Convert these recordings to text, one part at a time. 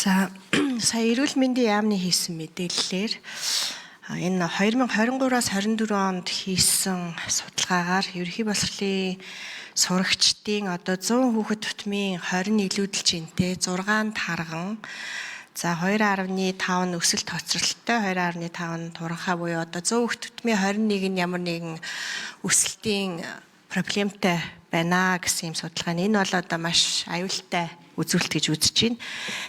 За сая эрүүл мэндийн яамны хийсэн мэдээллээр энэ 2023-аас 24 онд хийсэн судалгаагаар ерөнхий боловсролын сурагчдын 100 хүүхэд тутмын 20 илүүдэл жинтэй 6 тарган за 2.5 нь өсөлт хоцролттой 2.5 нь туранхай буюу 100 хүүхэд тутмын 21 нь ямар нэгэн өсөлтийн проблемтай байна гэсэн юм судалгаа. Энэ бол маш аюултай үзүүлэлт гэж үзэж байна.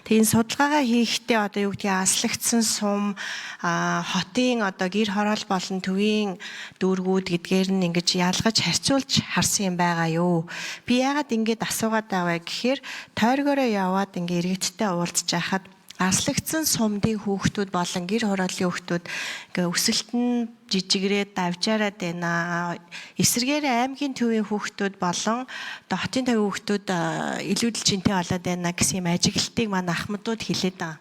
Тэгээ энэ судалгаагаа хийхдээ юу гэдгийг аслагдсан сум хотын гэр хороол болон төвийн дүүргүүд гэдгээр нь ингэж ялгаж харьцуулж харсан юм байгаа юу. Би яагаад ингэж асуугаад байгаа гэхээр тойргоороо яваад иргэдтэй уулзж байхад аслагдсан сумдын хүүхдүүд болон гэр хорооллын хүүхдүүд өсөлт нь жижигрээд давжаараад байна. Эсвэргээр аймгийн төвийн хүүхдүүд болон хотын төвийн хүүхдүүд илүүдэл жинтэй болоод байна гэсэн юм ажиглалтыг манай ахмадууд хэлээд байгаа.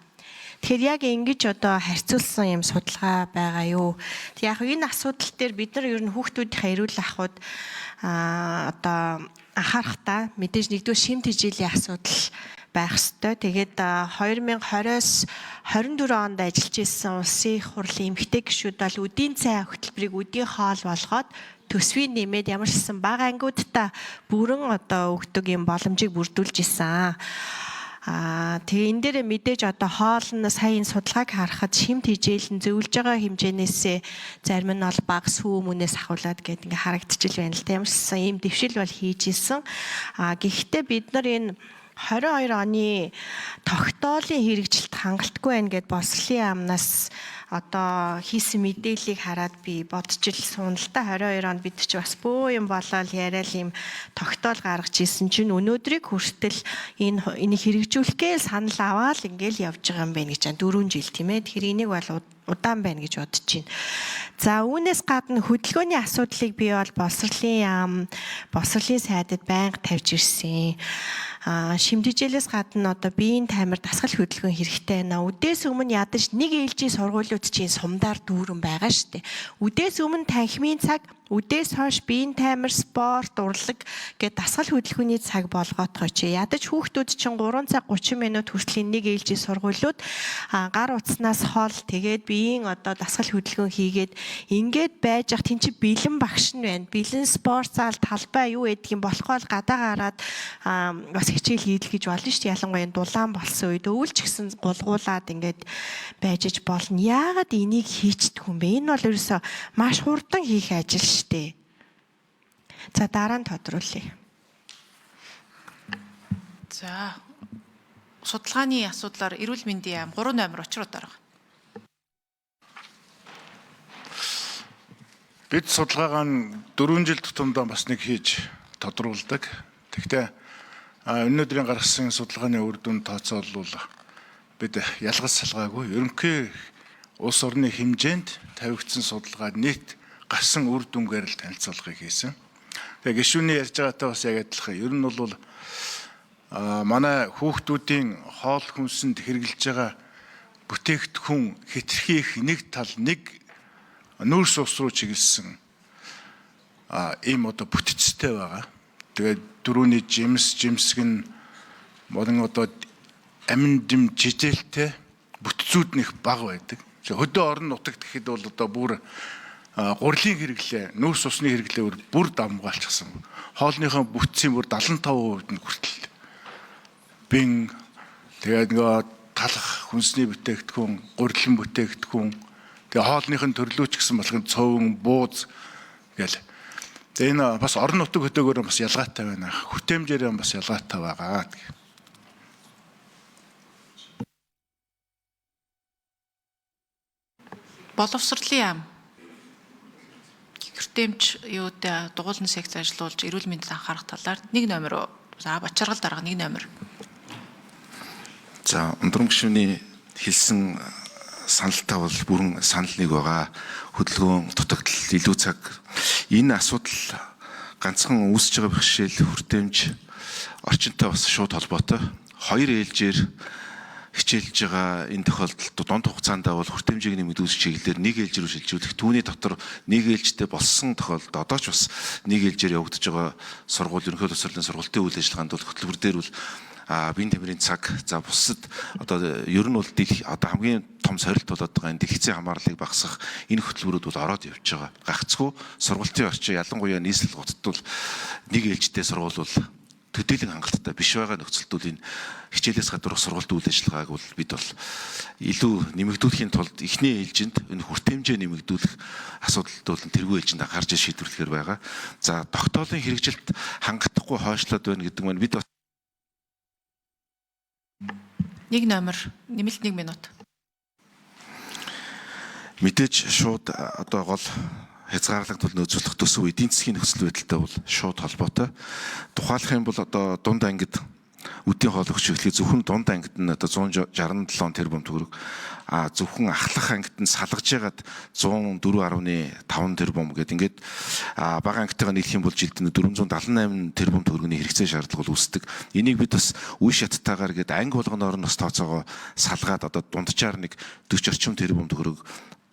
Тэгэхээр яг ингэж харьцуулсан юм судалгаа байгаа юу. Тэг яг энэ асуудал дээр бид нар ер нь хүүхдүүдийнхээ эрүүл ахуйд анхаарахтаа мэдээж нэгдүгээр шимт хичээлийн асуудал байх ёстой. Тэгээд 2020-с 24 онд ажиллаж исэн улсын их хурлын эмэгтэй гишүүд бол үдийн цай хөтөлбөрийг үдийн хоол болгоод төсвийн нэмээд ямар ч гэсэн бага ангиудаа бүрэн өгдөг юм боломжийг бүрдүүлж исэн. Тэгээ энэ дээр мэдээж хоол нь сая энэ судалгааг харахад шимт хичээл нь зөвлөж байгаа хэмжээнээсээ зарим нь бол бага сүү өмнөөс ахуулаад гэдэг харагдчихл байна л да. Ямар ч гэсэн ийм дэвшил бол хийж исэн. Гэхдээ бид нар энэ 22 оны тогтоолын хэрэгжилт хангалтгүй байна гэд боловсролын яамнаас хийсэн мэдээллийг хараад би бодож ил суун л да. 22 онд бид ч бас бөө юм болоод яриад юм тогтоол гаргаж ирсэн чинь өнөөдрийг хүртэл энийг хэрэгжүүлэхээ санал аваад ингээл явж байгаа юм байна гэж 4 жил тийм ээ. Тэгэхээр энийг бол удаан байна гэж бодож байна. За үүнээс гадна хөдөлгөөний асуудлыг би бол боловсролын сайдад байнга тавьж ирсэн. Шимтгийлээс гадна биеийн таймар дасгал хөдөлгөөн хэрэгтэй байна. Үдээс өмнө ядаж нэг ээлжийн сургуулиуд чинь сумдаар дүүрэн байгаа шүү дээ. Үдээс өмнө танхимын цаг, үдээс хойш биеийн таймар, спорт, урлаг гэдэг дасгал хөдөлгөөний цаг болгоотгоо чи. Ядаж хүүхдүүд чинь 3 цаг 30 минут хүртлийн нэг ээлжийн сургуулиуд гар утаснаас хол тэгээд биеийн дасгал хөдөлгөөн хийгээд ингээд байж ах тэн чи бэлэн багш нь байна. Бэлэн спорт зал талбай юу гэдгийг болохгүй гадаа гараад бас хичээл хийдэл гэж болно шүү дээ. Ялангуяа дулаан болсон үед өвлч гэсэн гулгуулад ингээд байж болно. Яагаад энийг хийчдэг юм бэ? Энэ бол ерөөсөө маш хурдан хийх ажил шүү дээ. За дараа нь тодруулъя. За судалгааны асуудлаар эрүүл мэндийн яам 3 номер очрууд дарга. Бид судалгаагаа 4 жил тутамдаа бас нэг хийж тодруулдаг. Тэгтээ өнөөдрийн гаргасан судалгааны үр дүн тооцоолвол бид ялгаж салгаагүй ерөнхий улс орны хэмжээнд тавигдсан судалгаад нийт гарсан үр дүнгээр л танилцуулгыг хийсэн. Тэгээ гишүүний ярьж байгаатай бас яг адилхан. Ер нь бол манай хүүхдүүдийн хоол хүнсэнд хэрэгжилж байгаа бүтээгдэхүүн хэтэрхий их нэг тал нэг нүүрс ус руу чиглэсэн ийм бүтцтэй байгаа. Тэгээд дөрөвний жимсэг нь болон амин дэм жижээлтэй бүтцүүд нэх бага байдаг. Хөдөө орон нутагт гэхэд бол бүр гурилын хэрэглээ, нүүрс усны хэрэглээ бүр давмгаалчихсан. Хоолныхоо бүтцийн бүр 75% нь хүртэл бин тэгээд талах хүнсний бүтээгдэхүүн, гурилан бүтээгдэхүүн, тэгээд хоолныхын төрлөөч гэсэн болохын цовн, бууз гэл. Тэгээд энэ бас орон нутаг хөдөөгөөр бас ялгаатай байна. Хүтэмжээр бас ялгаатай байгаа. Боловсролын яам хүртээмж дугуулны секц ажиллуулж эрүүл мэндэд анхаарах талаар 1 номер бачаргал дарга 1 номер. За ундрам гишүүний хэлсэн саналтаа бол бүрэн санал нэг байгаа. Хөдөлгөөн дутагдал илүү цаг энэ асуудал ганцхан үүсэж байгаа бэрхшээл хүртээмж орчинтой бас шууд холбоотой. 2 ээлжээр хичээлж байгаа энэ тохиолдолд дунд хугацаанд бол хүртээмжийг нэмэгдүүлэх чиглэлээр нэг ээлж рүү шилжүүлэх түүний дотор нэг ээлжтэй болсон тохиолдолд одоо ч бас нэг ээлжээр явагдаж байгаа сургууль ерөнхий боловсролын сургалтын үйл ажиллагаанд бол хөтөлбөр дээр бол биеийн тамирын цаг за бусад одоо ер нь бол одоо хамгийн том сорилт болоод байгаа энэ дэлгэцийн хамаарлыг багасгах энэ хөтөлбөрүүд бол ороод явж байгаа. Гагцгүй сургалтын орчин ялангуяа нийслэл готод бол нэг ээлжтэй сургууль бол төдийлөн хангалттай биш байгаа нөхцөлд бол энэ хичээлээс гадуур сургалт үйл ажиллагааг бол бид бол илүү нэмэгдүүлэхийн тулд эхний ээлжинд энэ хүртээмжээ нэмэгдүүлэх асуудалд бол тэргүй ээлжинд анхаарч шийдвэрлэхээр байгаа. За тогтоолын хэрэгжилт хангахгүй хойшлоод байна гэдэг нь бид Нэг номер нэмэлт 1 минут. мэдээж шууд одоо гол хязгаарлагдвал нөөцлөх төсөв эдийн засгийн нөхцөл байдалтай бол шууд холбоотой. Тухайлах юм бол одоо дунд ангид үдийн хоолой хөшөглөхийг зөвхөн дунд ангид нь одоо 167 тэрбум төгрөг зөвхөн ахлах ангид нь салгаж ягаад 104.5 тэрбум гэдэг ингээд бага ангитайгаа нийлэх юм бол жилд 478 тэрбум төгрөгийн хэрэгцээ шаардлага бол үүсдэг. Энийг бид бас үе шаттайгаар гээд анги болгоноор нь бас тооцоогоо салгаад одоо дунджаар нэг 40 орчим тэрбум төгрөг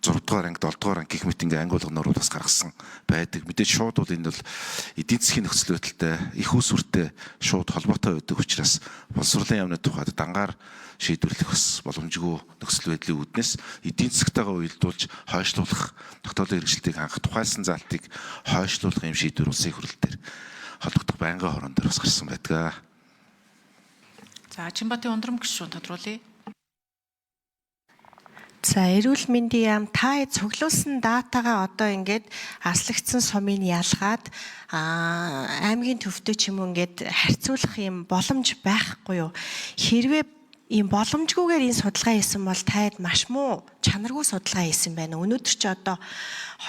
6 дугаар анги 7 дугаар анги гэх мэт ингээ анги болгоноор бас гаргасан байдаг. Мэдээж шууд бол энэ бол эдийн засгийн нөхцөл байдалтай их усүртэй шууд холбоотой байдаг учраас боловсролын яамны тухайд дангаар шийдвэрлэх бас боломжгүй нөхцөл байдлын үүднээс эдийн засгтайгаа уялдуулж хойшлуулах тогтоолын хэрэгжилтийг хангах тухайлсан заалтыг хойшлуулах юм шийдвэр улсын хурал дээр холбогдох байнгын хорон дээр бас гарсан байдаг. За Чимбатын ундрам гишүүн тодруулъя. За эрүүл мэндийн яам та цуглуулсан датагаа одоо ингээд аслагдсан сумыг ялгаад аймгийн төвтэй ч юм уу ингээд харьцуулах юм боломж байхгүй юу? Хэрвээ ийм боломжгүйгээр энэ судалгаа хийсэн бол таад маш муу чанаргүй судалгаа хийсэн байна. Өнөөдөр ч одоо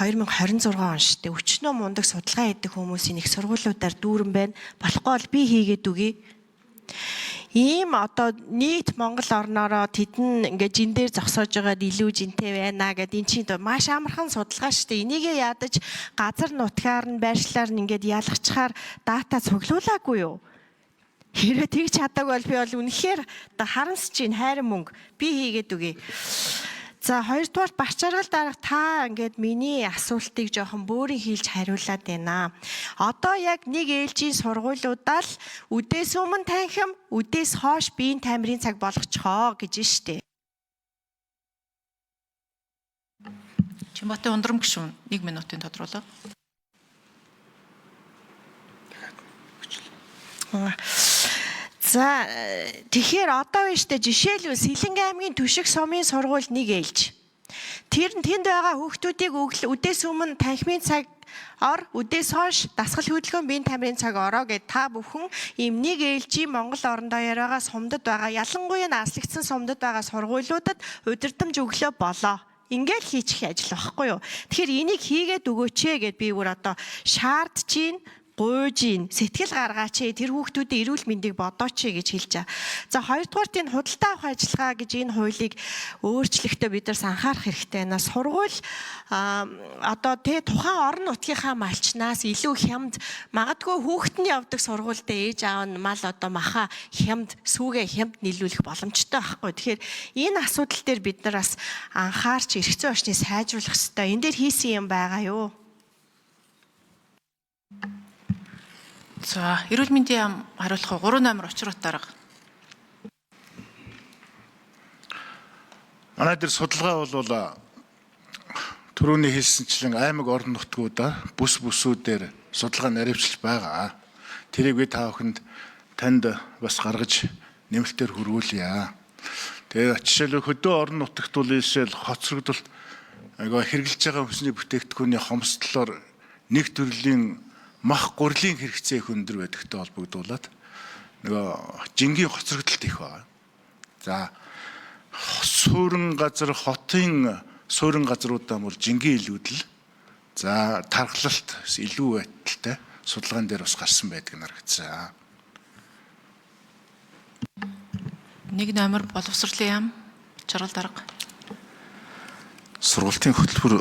2026 он шүү дээ. Өчнөө мундаг судалгаа хийдэг хүмүүсийн их сургуулиудаар дүүрэн байна. Болохгүй бол би хийгээд үгүй. Ийм одоо нийт Монгол орноороо тэдэн ингээд жин дээр зогсоож байгаад илүү жинтэй байна гэд эн чинь маш амархан судалгаа шүү дээ. Энийгээ ядаж газар нутгаар нь байршлаар нь ингээд ялгачаар дата цуглуулаагүй юу? Хэрвээ тэгж чадаагүй бол би бол үнэхээр одоо харамсаж чинь хайрын мөнгө би хийгээд үгүй. За хоёрдугаар Барчаргал дарга та ингээд миний асуултыг жоохон бөөрийн хийлж хариулаад байна. Одоо яг нэг ээлжийн сургуулиудаа л үдээс өмнө танхим, үдээс хойш биеийн тамирын цаг болгочихоо гэж штэ. Чимбатын ундрам гишүүн 1 минутын тодруулга. За тэгэхээр одоо биш үү жишээлбэл Сэлэнгэ аймгийн Түшиг сумын сургууль нэг ээлж. Тэр нь тэнд байгаа хүүхдүүдийг үдээс өмнө танхимын цаг ор, үдээс хойш дасгал хөдөлгөөн биеийн тамирын цаг ороо гэд та бүхэн ийм нэг ээлжийн Монгол орон даяар байгаа сумдад байгаа ялангуяа наслагдсан сумдад байгаа сургуулиудад удирдамж өглөө болоо. Ингээл хийчих ажил байхгүй юу? Тэгэхээр энийг хийгээд өгөөч гэд би бүр одоо шаардж чинь гуйжин сэтгэл гаргаач тэр хүүхдүүдийн эрүүл мэндийг бодооч гэж хэлж байгаа. За хоёрдугаар тийм худалдаа авах ажиллагаа гэж энэ хуулийг өөрчлөхдөө бид нар анхаарах хэрэгтэй байна. Сургууль одоо тухайн орон нутгийнхаа малчнаас илүү хямд магадгүй хүүхэд нь явдаг сургуультай ээж аав нь мал одоо маха хямд сүүгээ хямд нийлүүлэх боломжтой байхгүй. Тэгэхээр энэ асуудал дээр бид нар бас анхаарч эрх зүйн орчныг сайжруулах хэрэгтэй. Энэ дээр хийсэн юм байгаа юу? За эрүүл мэндийн яам хариулах 3 номер очрот дарга. Манай дээр судалгаа бол түрүүний хэлсэнчлэн аймаг орон нутгуудаа бүс бүсүүдээр судалгаа наривчлж байгаа. Тэрийг би та бүхэнд танд бас гаргаж нэмэлтээр хүргүүлье. Тэгээ жишээлбэл хөдөө орон нутагт бол ийшэл хоцрогдолт хэрэгжилж байгаа хүнсний бүтээгдэхүүний хомсдлоор нэг төрлийн мах гурлийн хэрэгцээ их өндөр байдагтай холбогдуулаад нөгөө жингийн хоцрогдолт их байна. За суурин газар хотын суурин газруудаа мөр жингийн илүүдэл за тархалт илүү байдалтай судалгаан дээр бас гарсан байдаг нарагдсан. 1 номер боловсролын яам Чаргал дарга. Сургалтын хөтөлбөр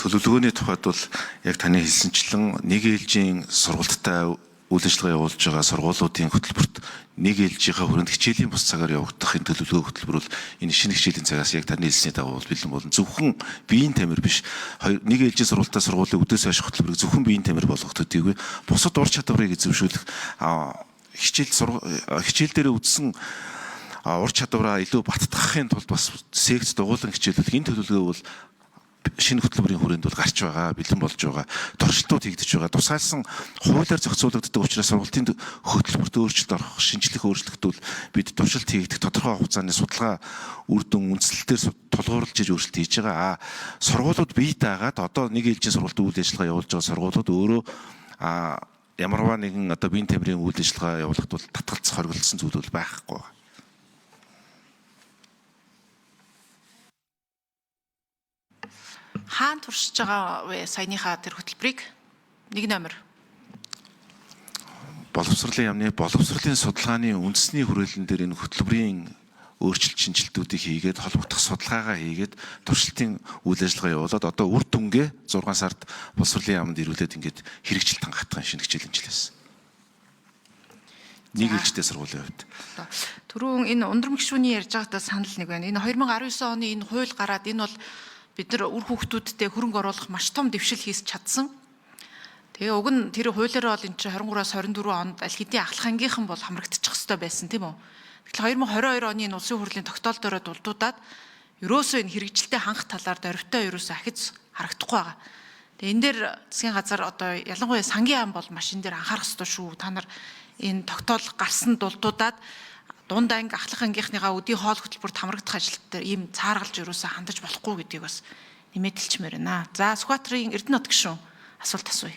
төлөвлөгөөний тухайд бол яг таны хэлсэнчлэн нэг ээлжийн сургалттай үйл ажиллагаа явуулж байгаа сургуулиудын хөтөлбөрт нэг ээлжийнхаа хүрээнд хичээлийн бус цагаар явагдах энэ төлөвлөгөө хөтөлбөр бол энэ шинэ хичээлийн цагаас яг таны хэлсний дагуу бэлэн болно. Зөвхөн биеийн тамир биш. Нэг ээлжийн сургалтаа сургуулийн үдээс хойш хөтөлбөрийг зөвхөн биеийн тамир болгох төдийгүй бусад ур чадварыг эзэмшүүлэх хичээл дээр үзсэн ур чадвараа илүү баттгахын тулд бас секц дугуйлан хичээлүүлэх энэ төлөвлөгөө бол шинэ хөтөлбөрийн хүрээнд бол гарч байгаа, бэлэн болж байгаа, туршилтууд хийгдэж байгаа. Тусгайлсан хуулиар зохицуулагддаг учраас сургалтын хөтөлбөрт өөрчлөлт орох, шинжлэх өөрчлөлтүүд бид туршилт хийгдэх тодорхой хугацааны судалгаа үр дүн үндслэлтээр тулгуурлаж өөрчлөлт хийж байгаа. Сургуулиуд бие даагаад одоо нэг ээлжийн сургалтын үйл ажиллагаа явуулж байгаа сургуулиуд өөрөө ямарваа нэгэн одоо биеийн тамирын үйл ажиллагаа явуулахад бол татгалзах хоригдсон зүйл бол байхгүй. Хаан туршиж байгаа вэ саяныхаа тэр хөтөлбөрийг нэг номер Боловсролын яамны боловсролын судалгааны үндэсний хүрээлэн дээр энэ хөтөлбөрийн өөрчлөлт шинжилтүүдийг хийгээд холбогдох судалгаагаа хийгээд туршилтын үйл ажиллагаа явуулаад одоо үр дүнгээ 6 сард боловсролын яамд ирүүлээд ингээд хэрэгжилт хангалттай шинэ хичээл хэмжлээс. Нэг ээлжтэй сургуулийн хувьд. Түрүүн энэ ундрам гишүүний ярьж байгаадаа санал нэг байна. Энэ 2019 оны энэ хууль гараад энэ бол бид нар үр хүүхдүүдтэй хөрөнгө оруулах маш том дэвшил хийж чадсан. Тэгээ уг нь тэр хуулиараа бол энэ чинь 23-аас 24 онд аль хэдийн ахлах ангийнхан бол хамрагдчих хэвээр байсан тийм үү? Тэгэхээр 2022 оны энэ улсын хурлын тогтоолдороо дулдуудаад ерөөсөө энэ хэрэгжилтэд хангах талаар дөрвтэй ерөөсөө ахиж харагдахгүй байгаа. Тэгээ энэ дээр засгийн газар одоо ялангуяа сангийн ам бол маш энэ дээр анхаарах ёстой шүү. Та нар энэ тогтоол гарсан дулдуудаад дунд анги ахлах ангийнхныгаа өдий хоол хөтөлбөрт хамрагдах ажилт дээр ийм цааргалж ерөөсөө хандаж болохгүй гэдгийг бас нэмээд хэлчмээр байна. За Сүхбаатарын Эрдэнэ нот гишүүн асуулт асууя.